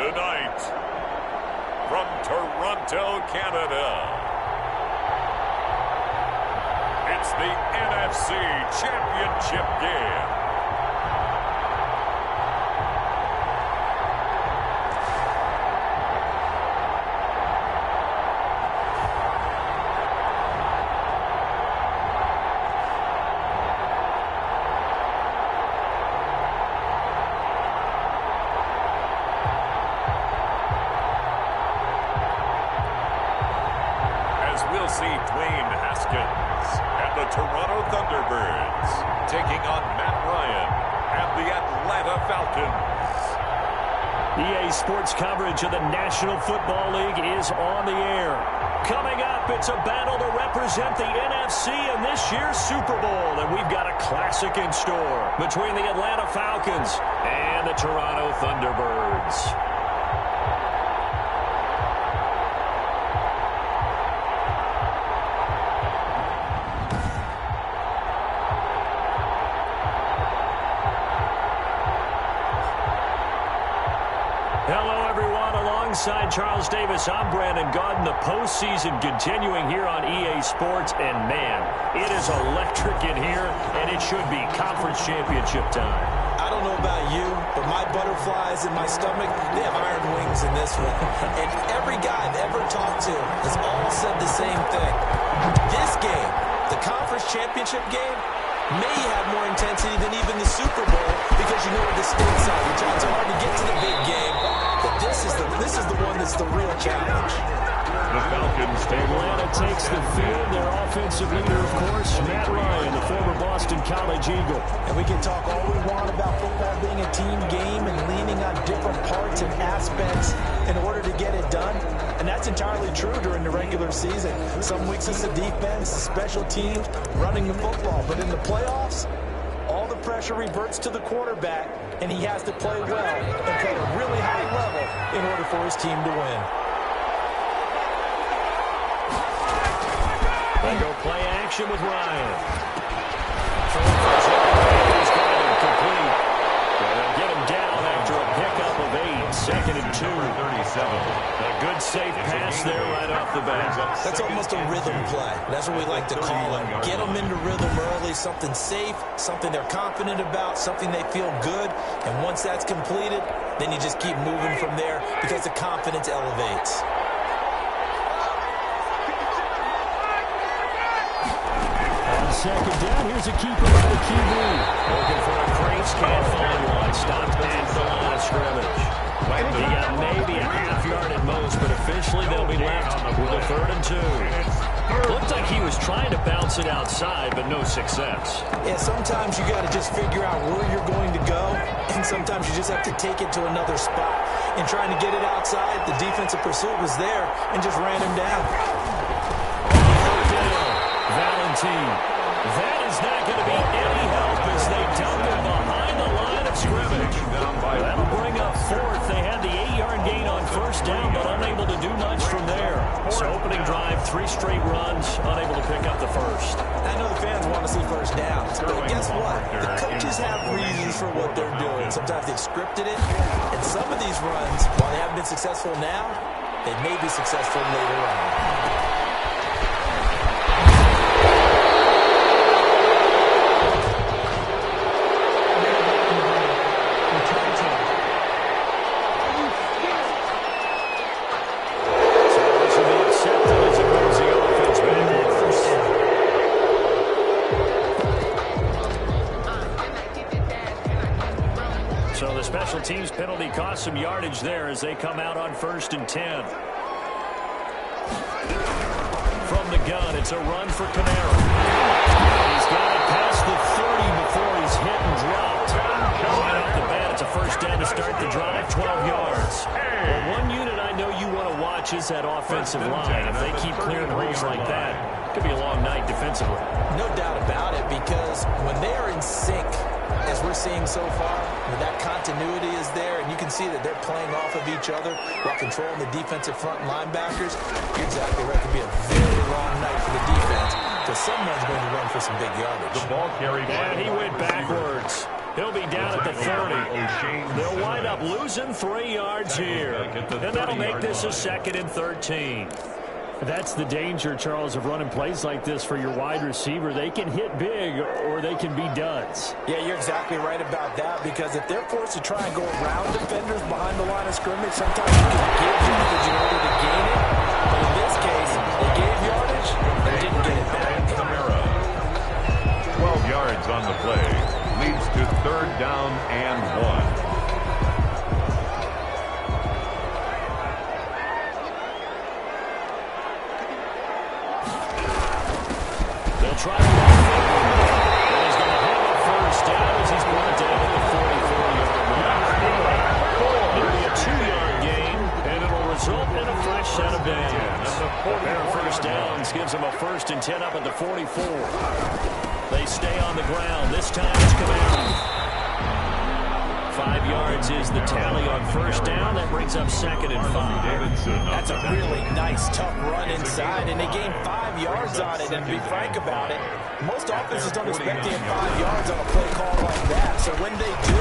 Tonight, from Toronto, Canada, it's the NFC Championship game. We'll see Dwayne Haskins and the Toronto Thunderbirds taking on Matt Ryan and the Atlanta Falcons. EA Sports coverage of the National Football League is on the air. Coming up, it's a battle to represent the NFC in this year's Super Bowl, and we've got a classic in store between the Atlanta Falcons and the Toronto Thunderbirds. Hello, everyone. Alongside Charles Davis, I'm Brandon Gaudin. The postseason continuing here on EA Sports. And, man, it is electric in here, and it should be conference championship time. I don't know about you, but my butterflies in my stomach, they have iron wings in this one. And every guy I've ever talked to has all said the same thing. This game, the conference championship game, may have more intensity than even the Super Bowl because you know where the stakes are. It's hard to get to the big game, but this is the one that's the real challenge. The Falcons take Atlanta takes the field. Their offensive leader, of course, Matt Ryan, the former Boston College Eagle. And we can talk all we want about football being a team game and leaning on different parts and aspects in order to get it done. And that's entirely true during the regular season. Some weeks it's the defense, the special teams, running the football. But in the playoffs, all the pressure reverts to the quarterback, and he has to play well and play at a really high level in order for his team to win. They go play action with Ryan. He's got him complete. They'll get him down after a pickup of 8, second and 2. 37. A good safe pass there right off the bat. That's almost a rhythm play. That's what we like to call it. Get them into rhythm early, something safe, something they're confident about, something they feel good. And once that's completed, then you just keep moving from there because the confidence elevates. Second down, here's a keeper by the QB. Looking for a Crates, can't find one. Stopped at the line of scrimmage. He got maybe a half yard at most, but officially they'll be left with a 3rd and 2. Looked like he was trying to bounce it outside, but no success. Yeah, sometimes you got to just figure out where you're going to go, and sometimes you just have to take it to another spot. In trying to get it outside, the defensive pursuit was there and just ran him down. Valentine. That is not going to be any help as they dump him behind the line of scrimmage. That'll bring up 4th. They had the 8-yard gain on 1st down, but unable to do much from there. So opening drive, 3 straight runs, unable to pick up the 1st. I know the fans want to see 1st downs, but guess what? The coaches have reasons for what they're doing. Sometimes they've scripted it, and some of these runs, while they haven't been successful now, they may be successful later on. Team's penalty cost some yardage there as they come out on 1st and 10. From the gun, it's a run for Kamara. He's got it past the 30 before he's hit and dropped. Right off the bat, it's a 1st down to start the drive, 12 yards. Well, one unit I know you want to watch is that offensive line. If they keep clearing holes like that, it could be a long night defensively. No doubt about it, because when they are in sync, as we're seeing so far, that continuity is there, and you can see that they're playing off of each other while controlling the defensive front linebackers. You're exactly right. It could be a very long night for the defense because someone's going to run for some big yardage. The ball carried. And he went backwards. He'll be down at the 30. They'll wind up losing 3 yards here. And that'll make this a 2nd and 13. That's the danger, Charles, of running plays like this for your wide receiver. They can hit big or they can be duds. Yeah, you're exactly right about that, because if they're forced to try and go around defenders behind the line of scrimmage, sometimes you can give yardage in order to gain it. But in this case, they gave yardage and didn't get it back. 12 yards on the play. Leads to 3rd down and 1. Try to run and he's going to have a 1st down as he's brought down at the 44-yard line. It'll be a 2-yard gain, and it'll result in a fresh set of downs. A pair of 1st downs gives them a 1st and 10 up at the 44. They stay on the ground. This time it's Camaro. 5 yards is the tally on 1st down. That brings up 2nd and 5. That's a really nice, tough run inside, and they gained 5 yards on it. And to be frank about it, most offenses don't expect to get 5 yards on a play call like that. So when they do,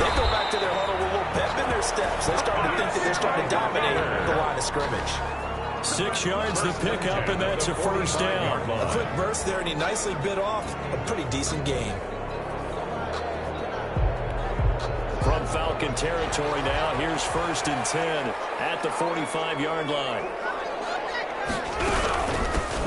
they go back to their huddle with a little pep in their steps. They're starting to think that they're starting to dominate the line of scrimmage. 6 yards the pickup, and that's a 1st down. A quick burst there, and he nicely bit off a pretty decent gain. From Falcon territory now, here's 1st and 10 at the 45-yard line.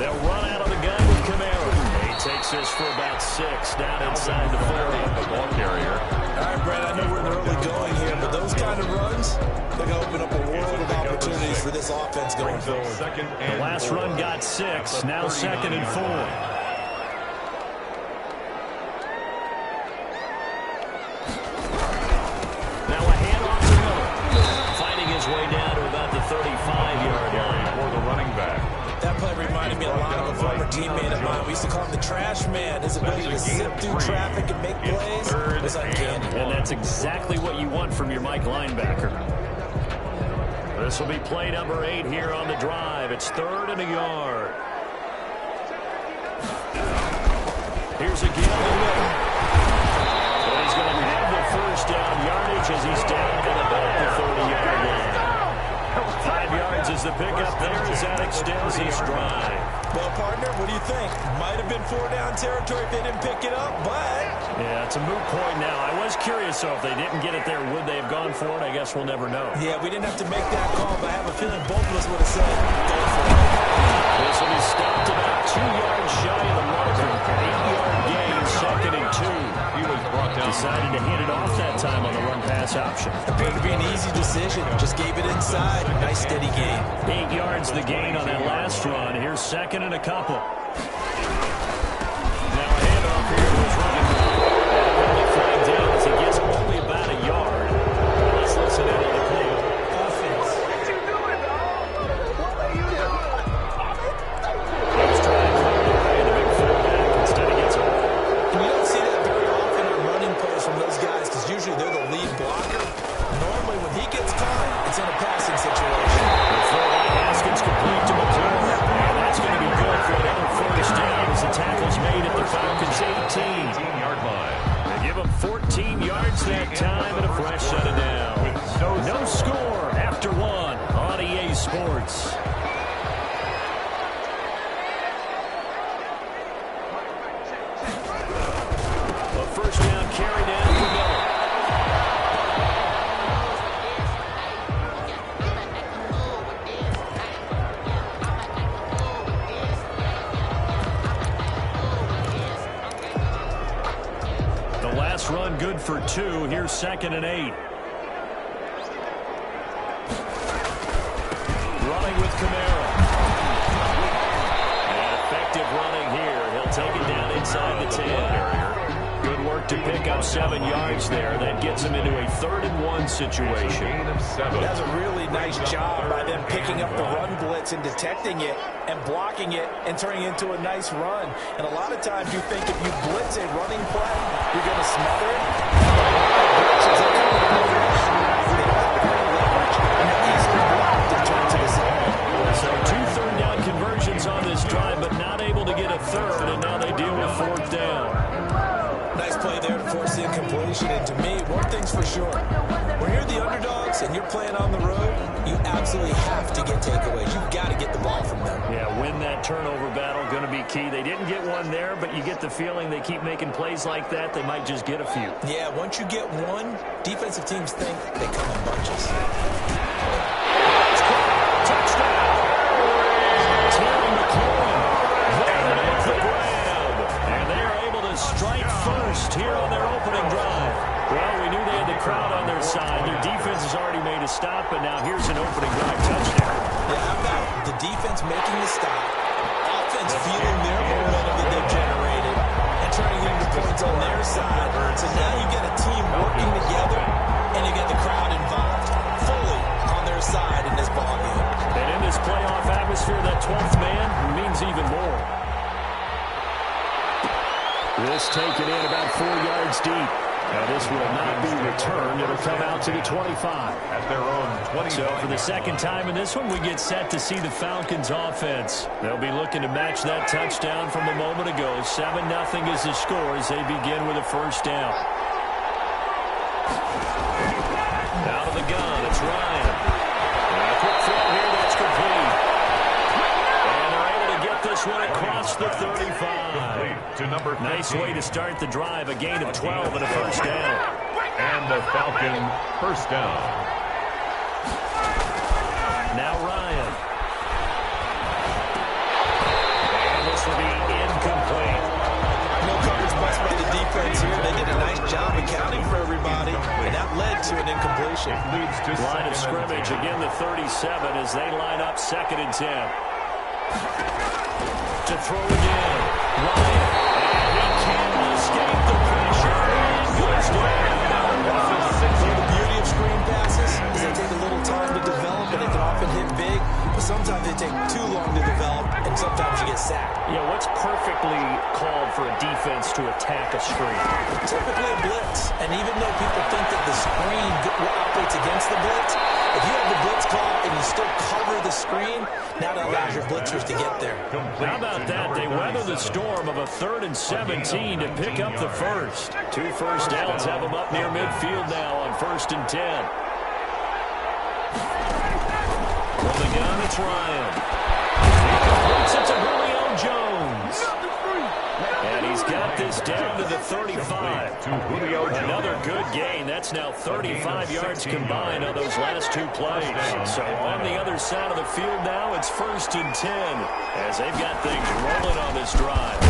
They'll run out of the gun with Camaro. He takes this for about 6 down inside the 40. The ball carrier. All right, Brad, I know we're in the early going here, but those kind of runs, they're going to open up a world of opportunities for this offense going forward. The last run got 6, now 2nd and 4. Way down to about the 35-yard line for the running back. That play reminded me a lot of a former teammate of mine. We used to call him the trash man. His ability to zip through traffic and make plays was uncanny. And that's exactly what you want from your Mike linebacker. This will be play number 8 here on the drive. It's 3rd and a yard. Here's a giveaway. But he's going to have the 1st down yardage as he's down at about the 30-yard line. 5 yards is the pickup there as that extends his drive. Well, partner, what do you think? Might have been 4-down territory if they didn't pick it up, but... Yeah, it's a moot point now. I was curious, though, if they didn't get it there, would they have gone for it? I guess we'll never know. Yeah, we didn't have to make that call, but I have a feeling both of us would have said, go for it. This will be stopped about 2 yards shy of the marker. 8-yard gain, 2nd and 2. He was brought down. Decided to hand it off that time on the run-pass option. Appeared to be an easy decision. Just gave it inside. Nice, steady gain. 8 yards the gain on that last run. Here's 2nd and a couple. Now a handoff here to his running back. Only flagged down as he gets only about a yard. Let's listen in on the play. Offense. What you doing, dog? What are you doing? He was trying to clear the way the big fullback. Instead he gets off. And you don't see that very often on running plays from those guys, because usually they're the lead blocker. Normally when he gets caught, it's in a passing situation. The throw by Haskins complete to McClure. And that's going to be good for another 1st down as the tackle's made at the Falcons' 18-yard line. They give him 14 yards that time and a fresh set of down. No score after 1 on EA Sports. A 1st down carry down for Miller. The last run good for 2. Here's 2nd and 8. Running with Camaro. And effective running here. He'll take it down inside the 10. Good work to pick up 7 yards there. That gets him into a 3rd and 1 situation. That's a really nice job by them picking up the run blitz and detecting it and blocking it and turning it into a nice run. And a lot of times you think if you blitz a running play, you're going to smother it. So 2 3rd down conversions on this drive, but not able to get a 3rd, and now they deal with 4th down. Nice play there to force the incompletion. That's for sure. When you're the underdogs and you're playing on the road, you absolutely have to get takeaways. You've got to get the ball from them. Yeah, win that turnover battle, going to be key. They didn't get one there, but you get the feeling they keep making plays like that, they might just get a few. Yeah, once you get one, defensive teams think they come in bunches. Touchdown! Terry McLaurin, there to make the grab. And they are able to strike first here on their opening drive. Well, we knew they had the crowd on their side. Their defense has already made a stop, but now here's an opening drive touchdown. Yeah, how about the defense making the stop, offense feeling their momentum that they've generated, and turning into points on their side. So now you get a team working together, and you get the crowd involved fully on their side in this ballgame. And in this playoff atmosphere, that 12th man means even more. This taken in about 4 yards deep. Now this will not be returned. It'll come out to the 25. At their own 20. So for the second time in this one, we get set to see the Falcons offense. They'll be looking to match that touchdown from a moment ago. 7-0 is the score as they begin with a first down. Out of the gun, it's Ryan. And a quick throw here, that's complete. And they're able to get this one across the 35. To number 15. Nice way to start the drive, a gain of 12 and a first down. And the Falcon first down. Now Ryan. And this will be incomplete. No coverage bust by the defense here. They did a nice job accounting for everybody, and that led to an incompletion. Leads to Line of scrimmage, again the 37 as they line up 2nd and 10. To throw again. Ryan. And he can't escape the pressure. And goes down. The beauty of screen passes is they take a little time to develop, and they can often hit big, but sometimes they take too long to develop, and sometimes you get sacked. Yeah, what's perfectly called for a defense to attack a screen? Typically a blitz, and even though people think that the screen operates against the blitz, if you have the blitz call and you still cover the screen, now that allows your blitzers to get there. How about that? They weather the storm of a 3rd and 17 to pick up the first. 2 first downs have them up near midfield now on 1st and 10. From the gun, it's Ryan. He completes it to Julio Jones. And he's got this down to the 35. Another good gain. That's now 35 yards combined on those last 2 plays. So on the other side of the field now, it's 1st and 10 as they've got things rolling on this drive.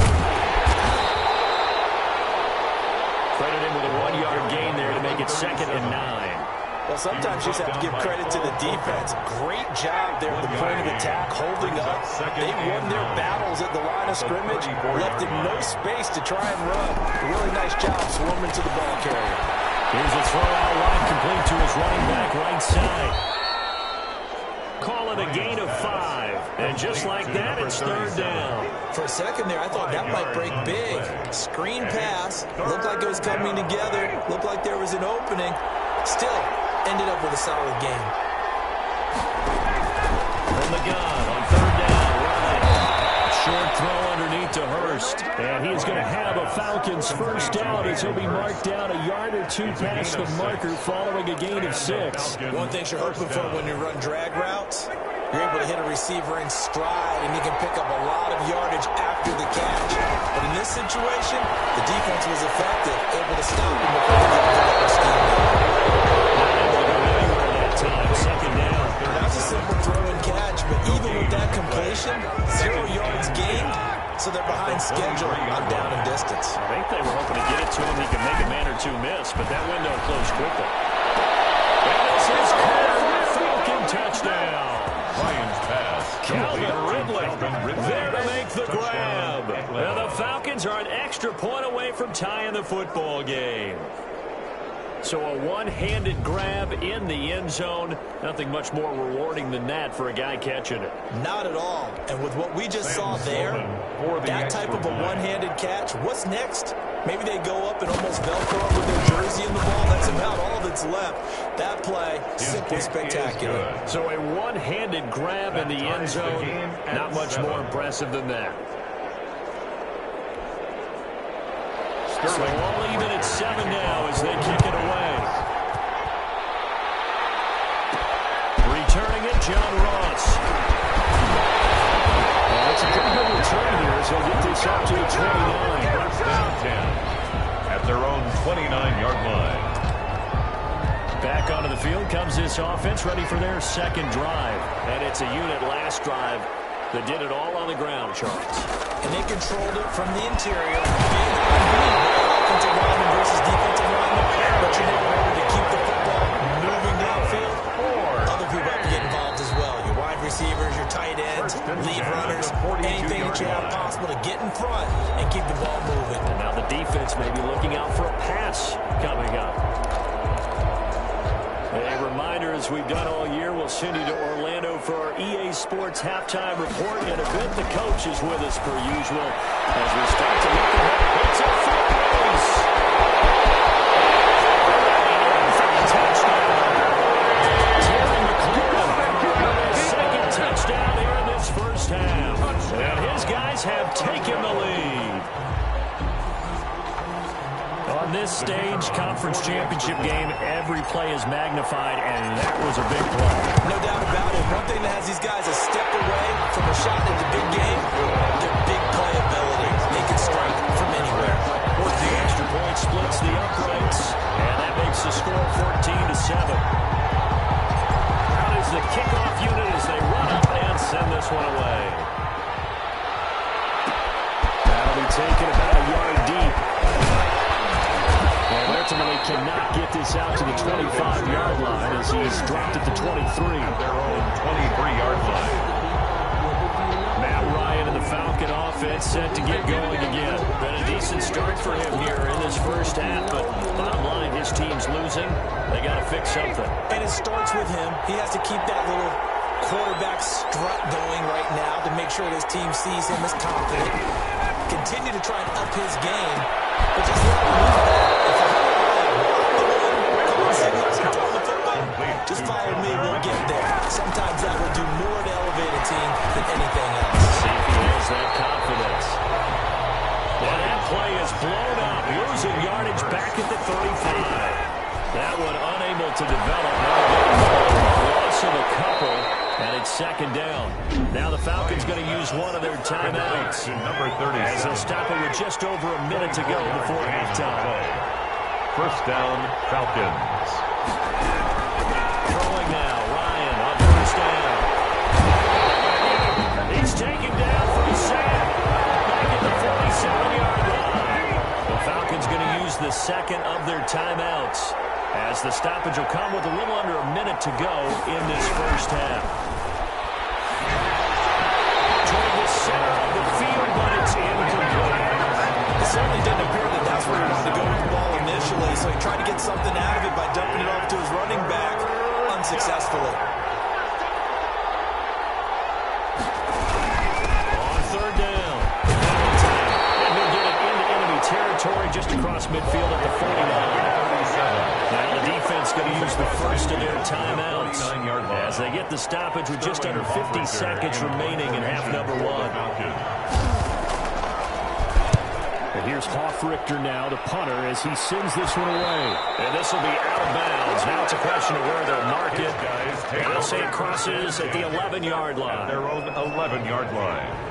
Credit him with a 1-yard gain there to make it 2nd and 9. Well, sometimes you just have to give credit to the defense. Great job there at the point of attack, holding up. They won their battles at the line of scrimmage, left him no space to try and run. Really nice job swarming to the ball carrier. Here's a throw out wide, complete to his running back right side. Call it a gain of 5. And just like that, it's 3rd down. For a second there, I thought that might break big. Screen pass. Looked like it was coming together. Looked like there was an opening. Still ended up with a solid game. From the gun on 3rd down, Ryan. Short throw underneath to Hurst. And he's going to have a Falcons first down as he'll be marked down a yard or 2 past the marker following a gain of 6. One thing you're hoping for when you run drag routes, you're able to hit a receiver in stride, and you can pick up a lot of yardage after the catch. But in this situation, the defense was effective, able to stop him before he could get the scheme. Time, 2nd down. That was a simple throw and catch, but even with that completion, 0 yards gained, so they're behind schedule on down and distance. I think they were hoping to get it to him. He could make a man or 2 miss, but that window closed quickly. And this is caught. Falcon touchdown. Ryan's pass. Calvin Ridley there to make the grab. And the Falcons are an extra point away from tying the football game. So a one-handed grab in the end zone. Nothing much more rewarding than that for a guy catching it. Not at all. And with what we just saw there, that type of a one-handed catch, what's next? Maybe they go up and almost Velcro with their jersey in the ball. That's about all that's left. That play, simply spectacular. So a one-handed grab in the end zone. Not much more impressive than that. So all even at 7 now as they kick it away. returning it, John Ross. That's a pretty good return here as he'll get this up to the 29. First down 10 at their own 29-yard line. Back onto the field comes this offense, ready for their second drive. And it's a unit last drive that did it all on the ground, Charles. And they controlled it from the interior. Offensive lineman versus defensive lineman. But you never order to keep the football moving downfield. Other people have to get involved as well. Your wide receivers, your tight ends, lead runners, anything that you have possible to get in front and keep the ball moving. And now the defense may be looking out for a pass coming up. A reminder, as we've done all year, we'll send you to Orlando for our EA Sports halftime report. In a bit, the coach is with us per usual as we start to look ahead. It's a foot race. Terry McLaurin with a second touchdown here in this first half. And his guys have taken the lead. On this stage, conference championship game, every play is magnified, and that was a big play. No doubt about it. One thing that has these guys a step away from a shot at the big game, their big play ability. They can strike from anywhere. The extra point splits the uprights, and that makes the score 14-7. Out is the kickoff unit as they run up and send this one away. That'll be taken about a yard deep. And ultimately cannot get this out to the 25-yard line as he's dropped at the 23. Their own 23-yard line. Matt Ryan and the Falcon offense set to get going again. Been a decent start for him here in this first half, but bottom line, his team's losing. They got to fix something. And it starts with him. He has to keep that little quarterback strut going right now to make sure his team sees him as confident. Continue to try and up his game, but just let him move that. Just follow me, we'll get there. Sometimes that will do more to elevate a team than anything else. See if he has that confidence. Well, that play is blown up. Losing yardage back at the 35. That one unable to develop. Loss of a couple, and it's second down. Now the Falcons going to use one of their timeouts. Number 30. As they'll stop it with just over a minute to go before halftime. First down, Falcons. Throwing now, Ryan on first down. He's taken down for a sack. Back at the 47-yard line. The Falcons going to use the second of their timeouts, as the stoppage will come with a little under a minute to go in this first half. Toward the center of the field, but it's incomplete. It certainly didn't appear that that's where he wanted to go with the ball initially, so he tried to get something out of it by dumping it off to his running back unsuccessfully. On third down. And he'll get it into enemy territory just across midfield at the 49. Now the defense going to use the first of their timeouts as they get the stoppage with just under 50 seconds remaining in half number one. And here's Hoffrichter now, the punter, as he sends this one away. And this will be out of bounds. Now it's a question of where they'll mark it. They'll say it crosses at the 11-yard line. Their own 11-yard line.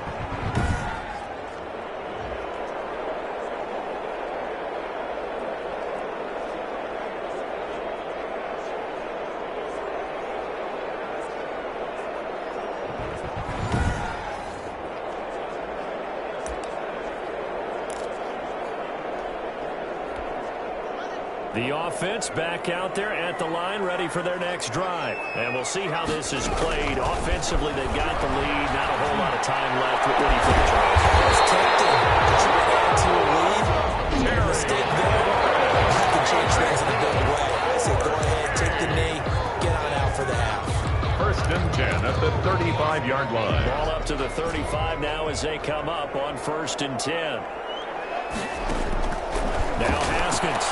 The offense back out there at the line, ready for their next drive. And we'll see how this is played. Offensively, they've got the lead. Not a whole lot of time left. What do you think, Charles? It's tempting to try to add to a lead. Your mistake there. You can change things in a big way. I say go ahead, take the knee, get on out for the half. First and 10 at the 35-yard line. Ball up to the 35 now as they come up on first and 10. Now Haskins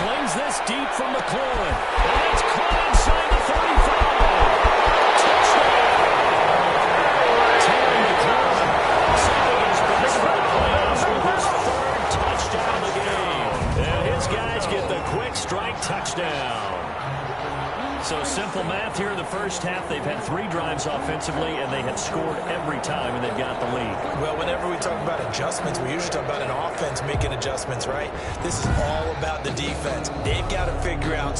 slings this deep from McLaurin. And it's caught inside the 35. Touchdown. Terry McLaurin setting his best for the playoffs with his third touchdown of the game. And his guys get the quick strike touchdown. So simple math here in the first first half, they've had 3 drives offensively, and they have scored every time, and they've got the lead. Well, whenever we talk about adjustments, we usually talk about an offense making adjustments, right? This is all about the defense. They've got to figure out...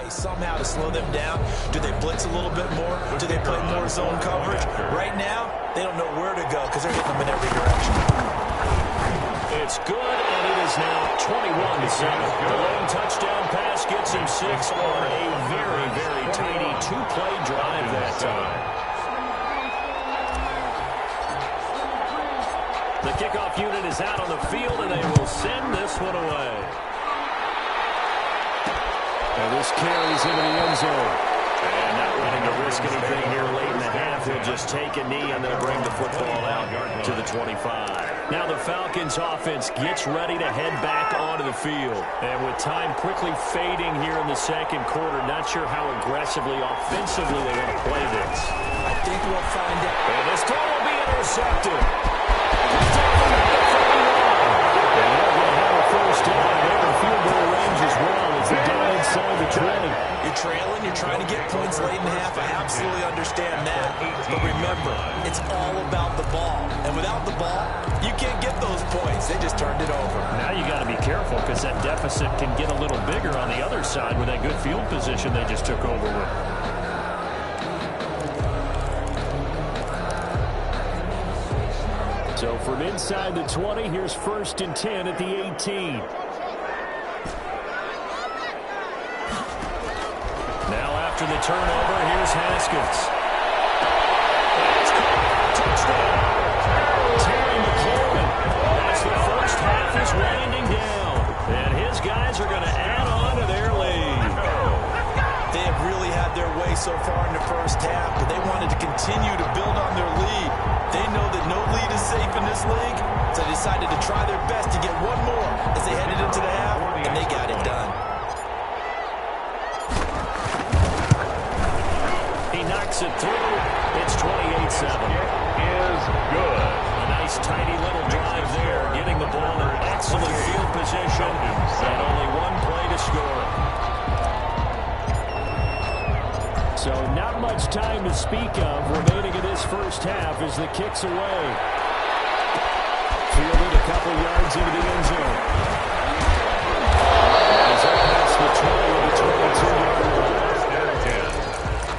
somehow to slow them down. Do they blitz a little bit more? Do they play more zone coverage? Right now, they don't know where to go because they're hitting them in every direction. It's good, and it is now 21-7. The lone touchdown pass gets him 6 on a very, very tiny 2-play drive that time. The kickoff unit is out on the field, and they will send this one away. And this carries into the end zone. And not wanting to risk anything here late in the half, he'll just take a knee and they'll bring the football out to the 25. Now the Falcons offense gets ready to head back onto the field. And with time quickly fading here in the second quarter, not sure how aggressively, offensively they want to play this. I think we'll find out. And this time will be intercepted. And they're going to have a first down. They're in field goal range as well. They're down inside the 20. You're trailing, you're trying to get points late in the half. I absolutely understand that. But remember, it's all about the ball. And without the ball, you can't get those points. They just turned it over. Now you got to be careful because that deficit can get a little bigger on the other side with that good field position they just took over with. So from inside the 20, here's 1st and 10 at the 18. After the turnover, here's Haskins. That's caught. Touchdown. Terry McLaurin. As the first half is winding down. And his guys are going to add on to their lead. They have really had their way so far in the first half, but they wanted to continue to build on their lead. They know that no lead is safe in this league, so they decided to try their best to get one more as they headed into the half, and they got it done. It through. It's 28-7. Is good. A nice, tidy little drive there, getting the ball in excellent field position, and only one play to score. So not much time to speak of remaining in this first half as the kick's away. Fielded a couple yards into the end zone. He's up past the 20 to the 22-yard line.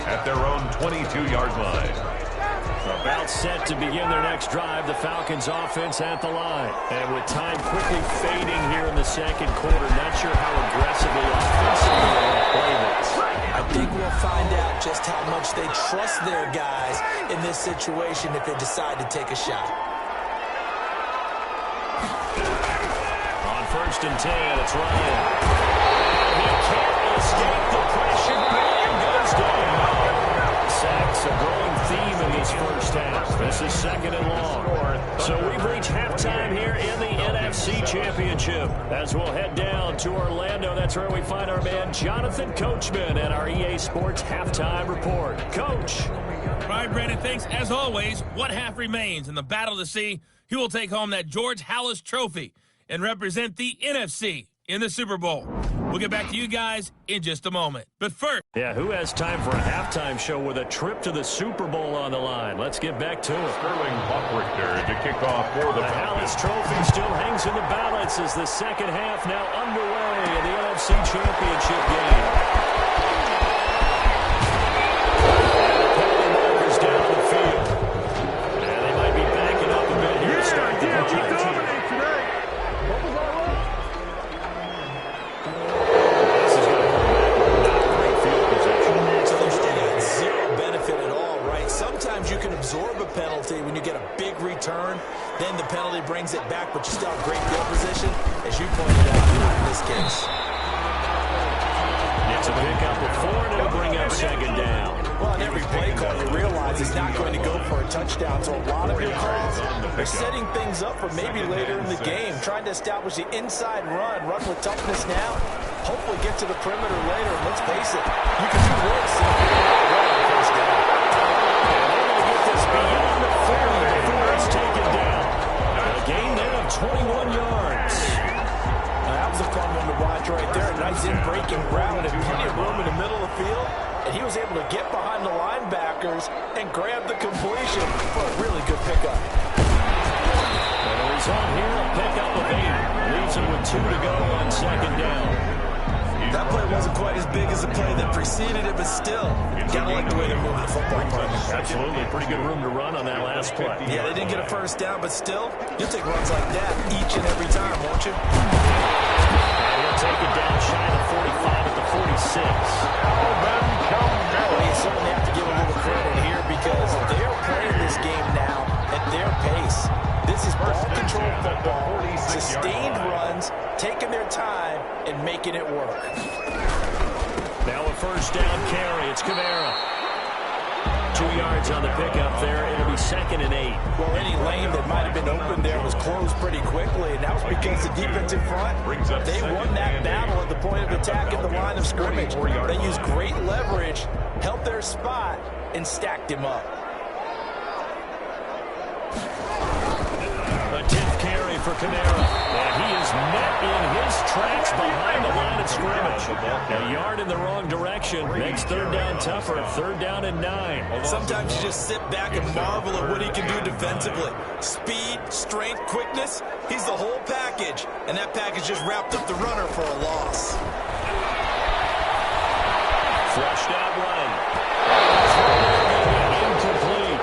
At their own 22-yard line. About set to begin their next drive, the Falcons offense at the line. And with time quickly fading here in the second quarter, not sure how aggressively offensively they want to play this. I think we'll find out just how much they trust their guys in this situation if they decide to take a shot. On 1st and 10, it's Ryan. He can't escape the pressure. And goes down. Sacks a growing theme in this first half. This is 2nd and long. So we've reached halftime here in the NFC Championship. As we'll head down to Orlando, that's where we find our man Jonathan Coachman at our EA Sports Halftime Report. Coach. All right, Brandon, thanks. As always, one half remains in the battle to see who will take home that George Halas Trophy and represent the NFC in the Super Bowl. We'll get back to you guys in just a moment. But first... Yeah, who has time for a halftime show with a trip to the Super Bowl on the line? Let's get back to it. Sterling Buckrichter to kick off for the Halas Trophy still hangs in the balance as the second half now underway in the NFC Championship game. And the penalty markers down the field. big return. Then the penalty brings it back, but you still have great field position, as you pointed out, not in this case. It's a pickup of 4, and it'll bring up second down. Well, in every play call, you realize he's not going to go for a touchdown, so a lot of your calls are setting things up for maybe later in the game, trying to establish the inside run with toughness now, hopefully get to the perimeter later, and let's face it, you can do worse than first down. And they're going to get this beyond the 40 before it's taken down. A gain there of 21 yards. That was a fun one to watch right there. A nice in-breaking route and plenty of room in the middle of the field. And he was able to get behind the linebackers and grab the completion for a really good pickup. And the result here, a pickup of 8. Leaves him with 2 to go on second down. That play wasn't quite as big as the play that preceded it, but still, gotta like the way they're moving the football. Absolutely. Pretty good room to run on that last play. Yeah, they didn't get a first down, but still, you'll take runs like that each and every time, won't you? And he'll take it down shy of 45 at the 46. Well, you certainly have to give a little credit here because they're playing this game now at their pace. This is ball control football, sustained runs, taking their time, and making it work. Now a first down carry. It's Kamara. 2 yards on the pickup there. It'll be 2nd and 8. Well, any lane that might have been open there was closed pretty quickly, and that was because the defensive front, they won that battle at the point of attack in the line of scrimmage. They used great leverage, held their spot, and stacked him up. A 10th carry for Kamara. And he is met in his tracks behind the line of scrimmage. A yard in the wrong direction. Makes 3rd down tougher. 3rd down and 9. Sometimes you just sit back and marvel at what he can do defensively. Speed, strength, quickness, he's the whole package. And that package just wrapped up the runner for a loss. Flushed out right. Incomplete.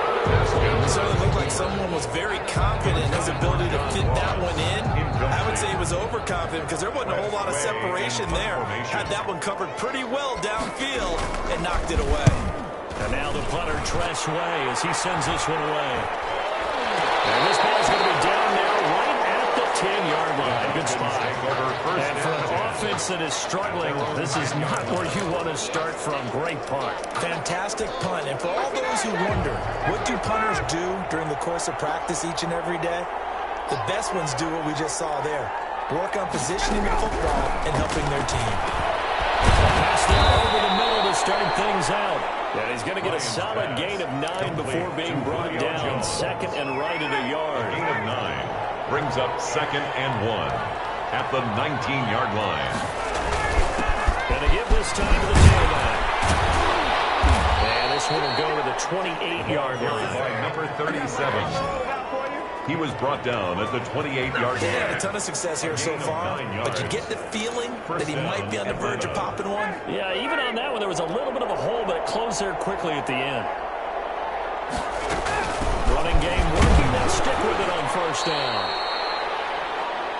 It certainly looked like someone was very confident in his ability to fit that one in. I would say he was overconfident because there wasn't a whole lot of separation there. Had that one covered pretty well downfield and knocked it away. And now the punter, Tress Way, as he sends this one away. And this ball's going to be down now right at the 10-yard line. Good spot. And for an offense that is struggling, this is not where you want to start from. Great punt. Fantastic punt. And for all those who wonder, what do punters do during the course of practice each and every day? The best ones do what we just saw there. Work on positioning the football and helping their team. Pass there over the middle to start things out. And he's going to get a solid gain of 9 before being brought down. 2nd and right at a yard. Gain of 9 brings up 2nd and 1 at the 19-yard line. Going to give this time to the tailback. And this one will go to the 28-yard line. By number 37. He was brought down at the 28-yard He had a line. ton of success here so far, but you get the feeling that he might be on the verge of popping one. Yeah, even on that one, there was a little bit of a hole, but it closed there quickly at the end. Running game working. They'll stick with it on first down.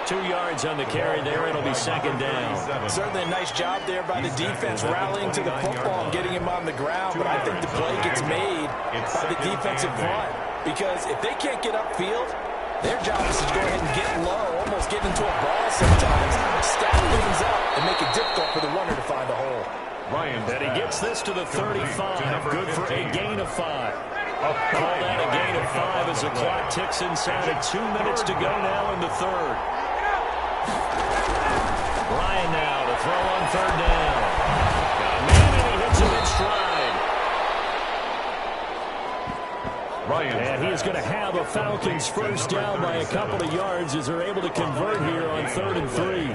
2 yards on the carry there. It'll be 2nd down. Certainly a nice job there by the defense rallying to the football and getting him on the ground, but I think the play gets made by the defensive front. Because if they can't get upfield, their job is to go ahead and get low, almost get into a ball sometimes, stack things up, and make it difficult for the runner to find a hole. And he gets this to the 35. Good for a gain of 5. Call that a gain of 5 as the clock ticks inside of 2 minutes to go now in the 3rd. Ryan now to throw on 3rd down. Got a man and he hits him in stride. And he is going to have a Falcons first down by a couple of yards as they're able to convert here on 3rd and 3.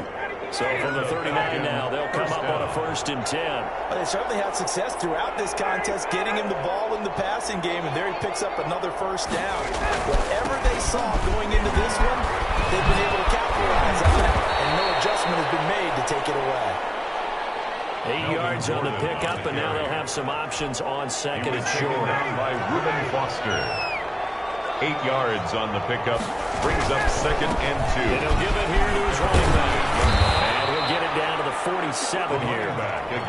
So from the 39 now, they'll come up on a 1st and 10. Well, they certainly had success throughout this contest, getting him the ball in the passing game, and there he picks up another first down. Whatever they saw going into this one, they've been able to capitalize on it, and no adjustment has been made to take it away. 8 yards on the pickup, and now they'll have some options on 2nd and short. Down by Reuben Foster. 8 yards on the pickup brings up 2nd and 2. And he'll give it here to his running back. And he'll get it down to the the 47 here.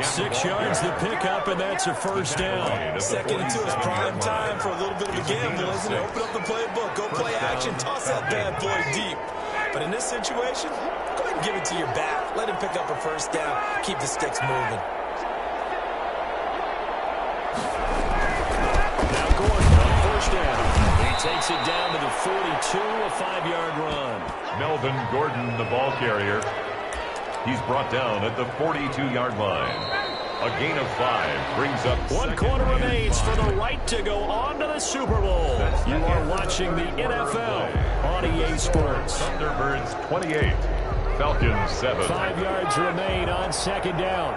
6 yards the pickup, and that's a first down. Second and 2 is prime time for a little bit of a gamble, isn't it? Open up the playbook, go play action, toss that bad boy deep. But in this situation, go ahead and give it to your back. Let him pick up a first down. Keep the sticks moving. Now Gordon on first down. He takes it down to the 42, a 5-yard run. Melvin Gordon, the ball carrier. He's brought down at the 42-yard line. A gain of 5 brings up 1 quarter remains for the right to go on to the Super Bowl. You are watching the NFL on EA Sports. Thunderbirds 28, Falcons 7. 5 yards remain on second down.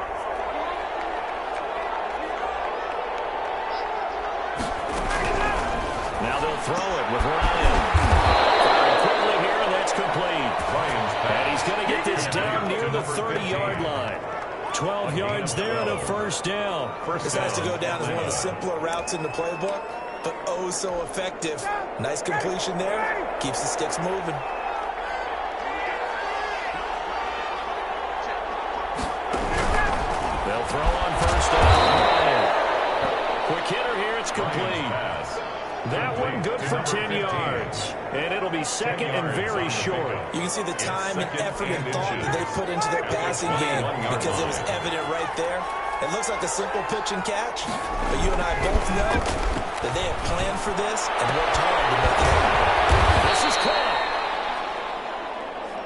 Now they'll throw it with Ryan. Firing quickly here, and that's complete. And he's going to get this down near the 30-yard line. 12 yards there and a first down. This has to go down as one of the simpler routes in the playbook, but oh so effective. Nice completion there. Keeps the sticks moving. They'll throw on first down. Quick hitter here. It's complete. That one good for 10 yards. And it'll be second and very short. You can see the time and effort and thought that they put into their passing game because it was evident right there. It looks like a simple pitch and catch, but you and I both know that they have planned for this and worked hard to make it happen. This is caught.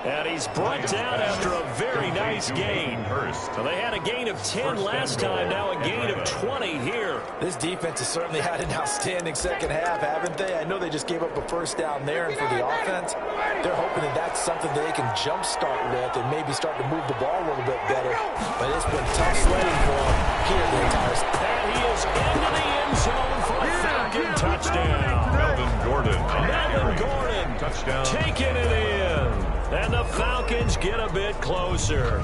And he's brought down after a very nice gain. So they had a gain of 10 last time, now a gain of 20 here. This defense has certainly had an outstanding second half, haven't they? I know they just gave up a first down there, and for the offense, they're hoping that that's something they can jumpstart with and maybe start to move the ball a little bit better. But it's been tough sledding for them here the entire season. And he is into the end zone for a Falcon touchdown. Melvin Gordon. Melvin Gordon Touchdown. taking it in. And the Falcons get a bit closer.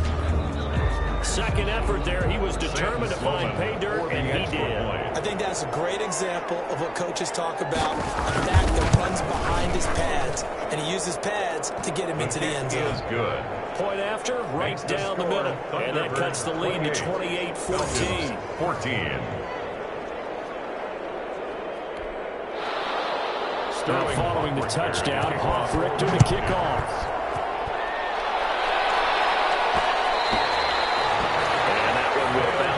Second effort there. He was determined to find pay dirt, and he did. I think that's a great example of what coaches talk about, a back that runs behind his pads, and he uses pads to get him into the end zone. Is good. Point after, right down the middle. And that cuts the lead to 28-14. 14. Now following the touchdown, Hoff-Richter to kick off.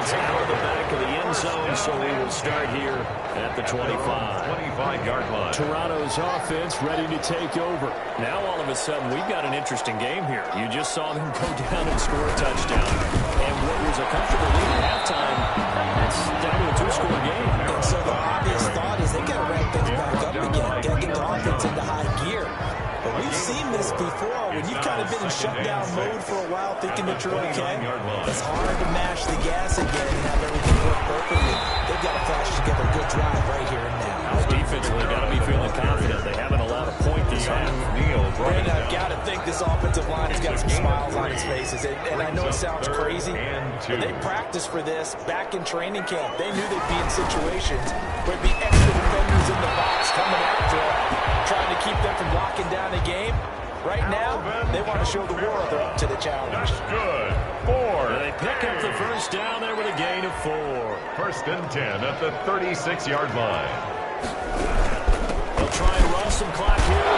Out of the back of the end zone, so we will start here at the 25. 25-yard line. Toronto's offense ready to take over. Now all of a sudden we've got an interesting game here. You just saw them go down and score a touchdown. And what was a comfortable lead at halftime, it's down to a 2-score game. And so the obvious thought is they got to ramp things back up again. Got to get the offense into high gear. But we've seen this before when you've kind of been in shutdown mode for a while thinking that you're okay. It's hard to mash the gas again and have everything work perfectly. They've got to flash together a good drive right here and now. Defensively, got to be feeling confident. They haven't allowed a point this half. Brandon, I've got to think this offensive line has got some smiles on its faces. And I know it sounds crazy, but they practiced for this back in training camp. They knew they'd be in situations where it'd be extra defenders in the box coming after them, trying to keep them from locking down a game. Right now, they want to show the world they're up to the challenge. That's good. 4. And they pick up the first down there with a gain of 4. First and 10 at the 36-yard line. They'll try and run some clock here.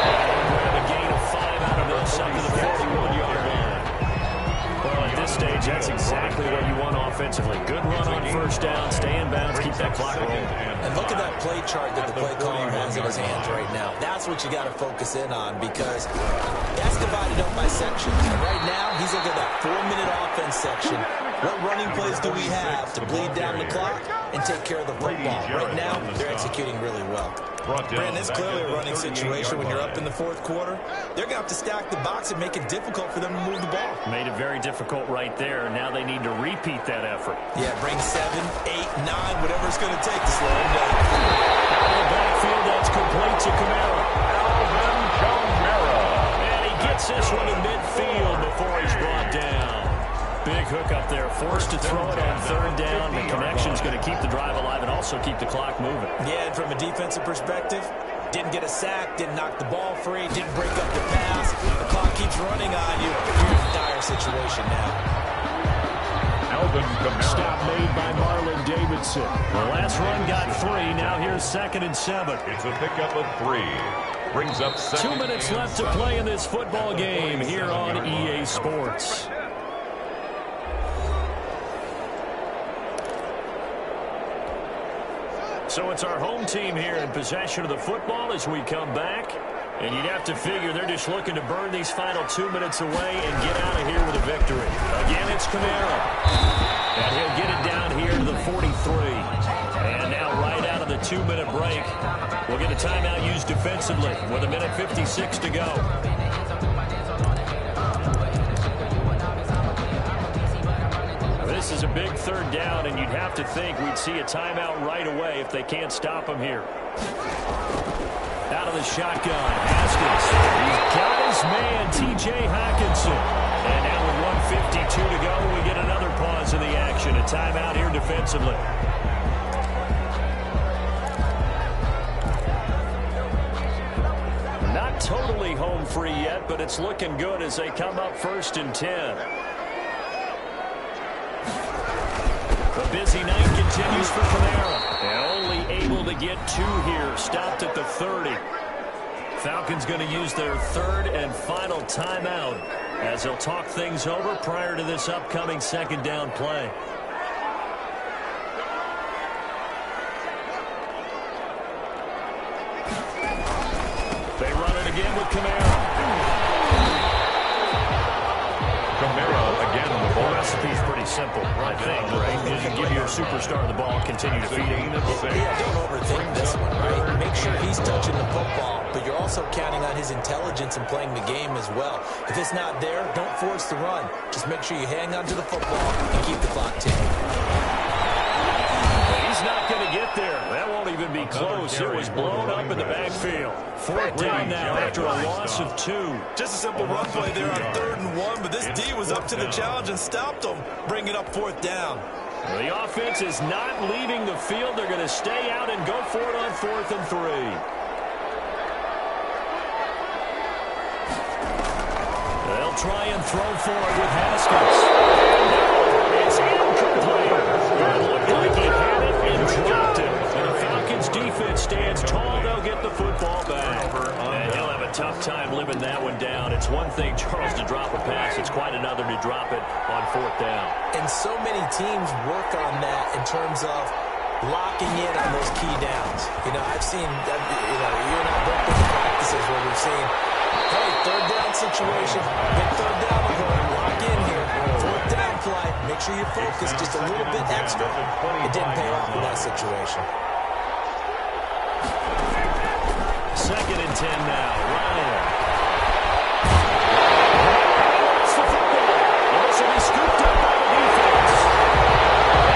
And grab a gain of 5 out of this up to the 41-yard line. Well, at this stage, that's exactly what you want offensively. Good run on first down, stay in bounds, keep that clock rolling. And look at that play chart that the play caller has in his hands right now. That's what you got to focus in on because that's divided up by sections. And right now, he's looking at that 4-minute offense section. What running plays do we have to bleed down the clock and take care of the football? Right now, they're executing really well. Brandon, it's clearly a running situation when you're up in the fourth quarter. They're going to have to stack the box and make it difficult for them to move the ball. Made it very difficult right there. Now they need to repeat that effort. Yeah, bring 7, 8, 9, whatever it's going to take to slow them down. Out of the backfield, that's complete to Kamara. Alvin Kamara. And he gets this one in midfield before he's brought down. Big hook up there, forced to throw it on third down. The connection's going to keep the drive alive and also keep the clock moving. Yeah, and from a defensive perspective, Didn't get a sack, didn't knock the ball free, didn't break up the pass. The clock keeps running on you. You're in a dire situation now. Stop made by Marlon Davidson. The last run got 3. Now here's 2nd and 7. It's a pickup of 3. Brings up 2 minutes left to play in this football game here on EA Sports. So it's our home team here in possession of the football as we come back. And you'd have to figure they're just looking to burn these final 2 minutes away and get out of here with a victory. Again, it's Kamara. And he'll get it down here to the 43. And now right out of the 2-minute break, we'll get a timeout used defensively with 1:56 to go. This is a big 3rd down, and you'd have to think we'd see a timeout right away if they can't stop him here. Out of the shotgun, Haskins. He's got his man, T.J. Hockenson. And now with 1:52 to go, we get another pause in the action. A timeout here defensively. Not totally home free yet, but it's looking good as they come up 1st and 10. The busy night continues for Kamara. And only able to get 2 here. Stopped at the 30. Falcons going to use their 3rd and final timeout as they'll talk things over prior to this upcoming 2nd down play. They run it again with Kamara. Again on the ball. The recipe's pretty simple, I think, right? You give your superstar the ball, continue to feed him. Yeah, don't overthink this one, right? Make sure he's touching the football, but you're also counting on his intelligence and playing the game as well. If it's not there, don't force the run. Just make sure you hang on to the football and keep the clock ticking. He's not going to get there. That won't even be close. It was blown up in the backfield. 4th down now after a loss of 2. Just a simple run play there on 3rd and 1, but this D was up to the challenge and stopped him, bringing up 4th down. The offense is not leaving the field. They're going to stay out and go for it on 4th and 3. They'll try and throw for it with Haskins. It's incomplete. It looked like he had it and dropped it. And the Falcons defense stands tall. They'll get the football back. And he'll have a tough time living that one down. It's one thing, Charles, to drop a pass. It's quite another to drop it on 4th down. And so many teams work on that in terms of locking in on those key downs. You know, I've seen, you and I both been to practices where we've seen, hey, 3rd down situation, big 3rd down, we're going to lock in here. 4th down play, make sure you focus just a little bit extra. It didn't pay off in that situation. 2nd and 10 now. Ryan. This will be scooped up by the defense.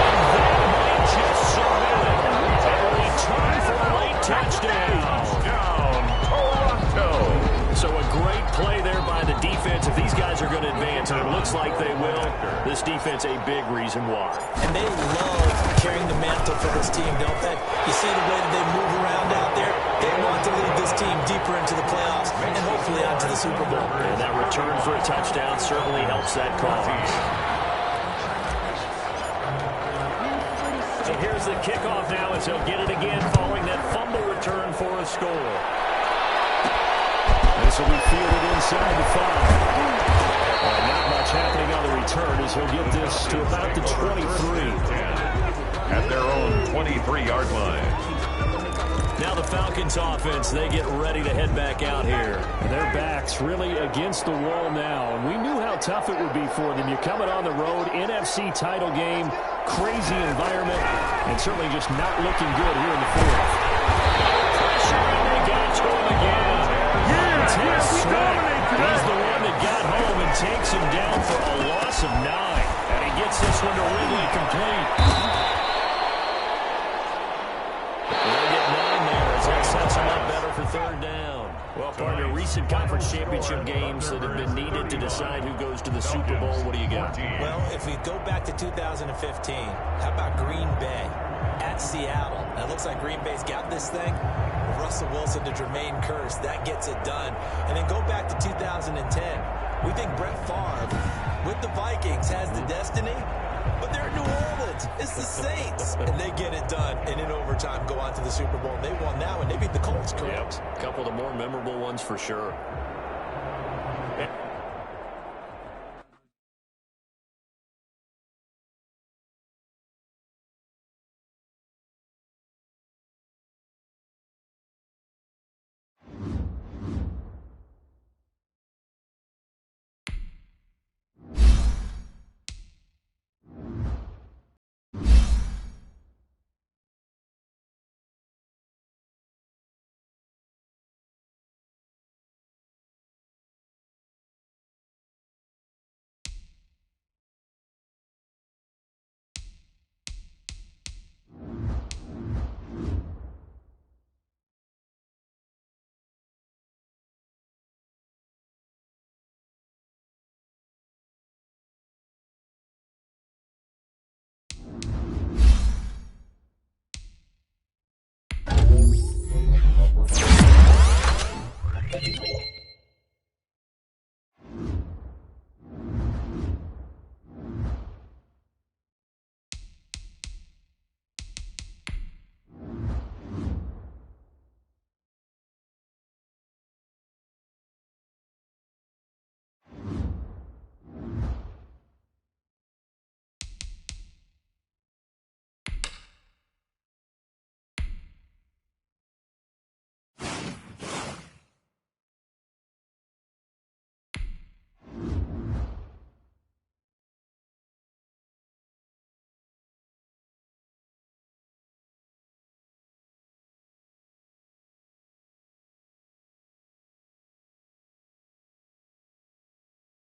And that might just submit it. And a return for a late touchdown. Toronto. So a great play there by the defense. If these guys are going to advance, and it looks like they will, this defense a big reason why. And they love carrying the mantle for this team, don't they? You see the way that they move around out there? They want to lead this team deeper into the playoffs and hopefully onto the Super Bowl. And that return for a touchdown certainly helps that cause. So here's the kickoff now as he'll get it again following that fumble return for a score. This will be fielded inside the 5. Not much happening on the return as he'll get this to about the 23. At their own 23-yard line. Now the Falcons offense, they get ready to head back out here. And their backs really against the wall now. And we knew how tough it would be for them. You're coming on the road, NFC title game, crazy environment, and certainly just not looking good here in the 4th. Pressure, and they got to him again. Montez Sweat, he's the one that got home and takes him down for a loss of 9. And he gets this one to Ridley complete. Sets him up better for 3rd down. Well, partner, recent conference championship games that have been needed to decide who goes to the Super Bowl. What do you got? Well, if we go back to 2015, how about Green Bay? at Seattle. Now, it looks like Green Bay's got this thing. Russell Wilson to Jermaine Kearse. That gets it done. And then go back to 2010. We think Brett Favre, with the Vikings, has the destiny. But they're in New Orleans. It's the Saints. And they get it done. And in overtime, go on to the Super Bowl. They won that one. They beat the Colts, correct? Yep. A couple of the more memorable ones for sure.